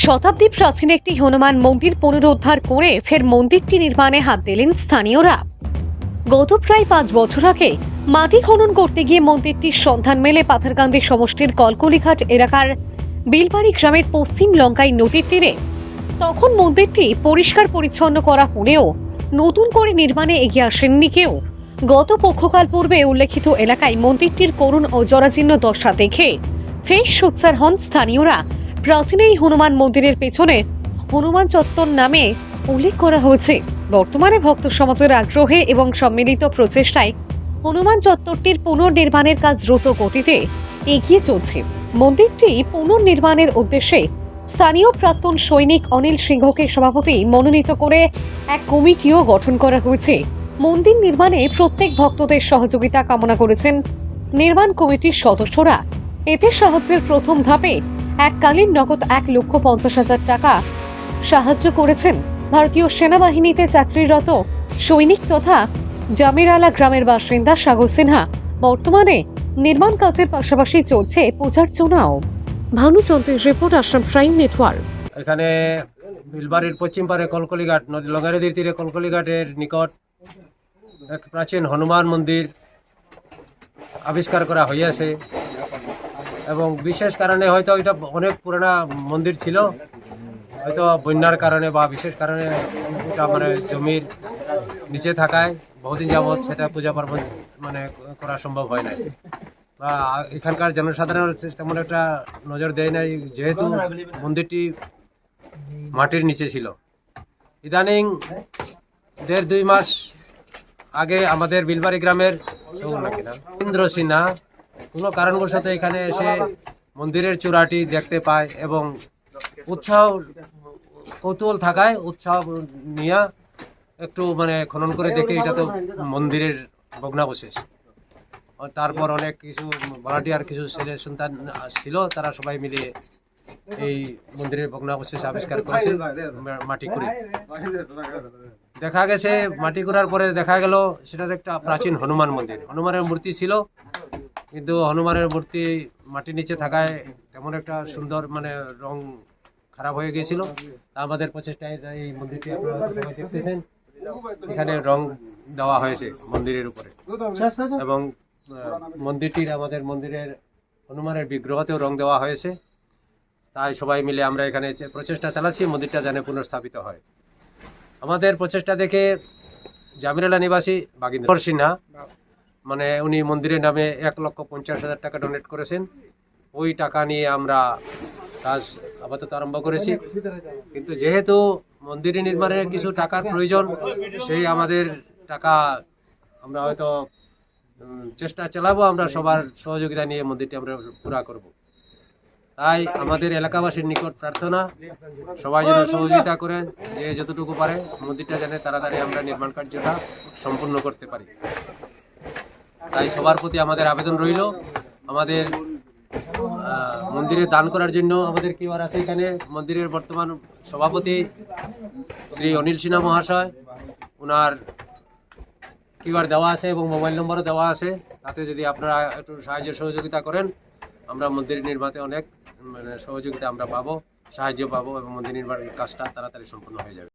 শতাব্দী প্রাচীন একটি হনুমান মন্দির পুনরুদ্ধার করে ফের মন্দিরটি নির্মাণে হাত দিলেন স্থানীয়রা। গত প্রায় 5 বছর আগে মাটি খনন করতে গিয়ে মন্দিরটির সন্ধান মেলে পাথারকান্দি সমষ্টির কলকলিঘাট এলাকার বিলবাড়ি গ্রামের পশ্চিম লঙ্কাই নদীর তীরে। তখন মন্দিরটি পরিষ্কার পরিচ্ছন্ন করা হলেও নতুন করে নির্মাণে এগিয়ে আসেননি কেউ। গত পক্ষকাল পূর্বে উল্লেখিত এলাকায় মন্দিরটির করুণ ও জরাজীর্ণ দশা দেখে ফের সোচ্চার হন স্থানীয়রা। প্রাচীন এই হনুমান মন্দিরের পেছনে হনুমান চত্বর নামে উল্লেখ করা হয়েছে। বর্তমানে ভক্ত সমাজের আগ্রহে এবং সম্মিলিত প্রচেষ্টায় হনুমান চত্বরটির পুনর্নির্মাণের কাজ দ্রুত গতিতে এগিয়ে চলছে। মন্দিরটি পুনর্নির্মাণের উদ্দেশ্যে স্থানীয় প্রাক্তন সৈনিক অনিল সিংহকে সভাপতি মনোনীত করে এক কমিটিও গঠন করা হয়েছে। মন্দির নির্মাণে প্রত্যেক ভক্তদের সহযোগিতা কামনা করেছেন নির্মাণ কমিটির সদস্যরা। এতে সাহায্যের প্রথম ধাপে এককালীন নগদ 1,50,000 টাকা সাহায্য করেছেন ভারতীয় সেনাবাহিনীতে চাকরিরত সৈনিক তথা জামিরালা গ্রামের বাসিন্দা সাগর সিনহা। বর্তমানে নির্মাণ কাজের পাশাপাশি চলছে পূজার্চনাও। ভানুচন্দ্রের রিপোর্ট, আসাম প্রাইম নেটওয়ার্ক। এখানে বিলবাড়ির পশ্চিম পারে কলকলিঘাট নদী লঙ্কা নদীর তীরে কলকলিঘাটের নিকট এক প্রাচীন হনুমান মন্দির আবিষ্কার করা হইয়াছে এবং বিশেষ কারণে হয়তো এটা অনেক পুরোনো মন্দির ছিল, হয়তো বন্যার কারণে বা বিশেষ কারণে এটা মানে জমির নিচে থাকায় বহুদিন যাবৎ সেটা পূজা পার্বণ মানে করা সম্ভব হয় নাই বা এখানকার জনসাধারণ তেমন একটা নজর দেয় নাই, যেহেতু মন্দিরটি মাটির নিচে ছিল। ইদানিং 1.5-2 মাস আগে আমাদের বিলবাড়ি গ্রামের ইন্দ্র সিনহা কোনো কারণবশত এখানে এসে মন্দিরের চূড়াটি দেখতে পায় এবং কৌতূহল থাকায় উৎসাহ নিয়ে একটু মানে খনন করে দেখে এটা তো মন্দিরের ভগ্নাবশেষ। তারপর অনেক কিছু ভলান্টিয়ার কিছু ছেলে সন্তান ছিল, তারা সবাই মিলে এই মন্দিরের ভগ্নাবশেষ আবিষ্কার করেছে মাটি করে। দেখা গেছে মাটি করার পরে দেখা গেল সেটা একটা প্রাচীন হনুমান মন্দির। হনুমানের মূর্তি ছিল, কিন্তু হনুমানের মূর্তি মাটির নিচে থাকায় তেমন একটা সুন্দর মানে রং খারাপ হয়ে গিয়েছিল। আমাদের প্রচেষ্টায় এই মন্দিরটি আপনারা সবাই দেখতেছেন, এখানে রং দেওয়া হয়েছে মন্দিরের উপরে এবং মন্দিরটির আমাদের মন্দিরের হনুমানের বিগ্রহতেও রং দেওয়া হয়েছে। তাই সবাই মিলে আমরা এখানে প্রচেষ্টা চালাচ্ছি মন্দিরটা যেন পুনর্স্থাপিত হয়। আমাদের প্রচেষ্টা দেখে জামিরালা নিবাসী বাগিন্দর সিনহা মানে উনি মন্দিরের নামে 1,50,000 টাকা ডোনেট করেছেন। ওই টাকা নিয়ে আমরা কাজ আপাতত আরম্ভ করেছি, কিন্তু যেহেতু মন্দির নির্মাণের কিছু টাকার প্রয়োজন, সেই আমাদের টাকা আমরা হয়তো চেষ্টা চালাবো, আমরা সবার সহযোগিতা নিয়ে মন্দিরটি আমরা পুরা করব। তাই আমাদের এলাকাবাসীর নিকট প্রার্থনা, সবাই যেন সহযোগিতা করেন, যে যতটুকু পারে মন্দিরটা যেন তাড়াতাড়ি আমরা নির্মাণ কার্যটা সম্পূর্ণ করতে পারি। তাই সবার প্রতি আমাদের আবেদন রইল, আমাদের মন্দিরে দান করার জন্য আমাদের কিউআর আছে এখানে। মন্দিরের বর্তমান সভাপতি শ্রী অনিল সিনহা মহাশয়, ওনার কিউআর দেওয়া আছে এবং মোবাইল নম্বরও দেওয়া আছে। তাতে যদি আপনারা একটু সাহায্য সহযোগিতা করেন, আমরা মন্দির নির্মাণে অনেক মানে সহযোগিতা আমরা পাবো, সাহায্য পাবো এবং মন্দির নির্মাণের কাজটা তাড়াতাড়ি সম্পন্ন হয়ে যাবে।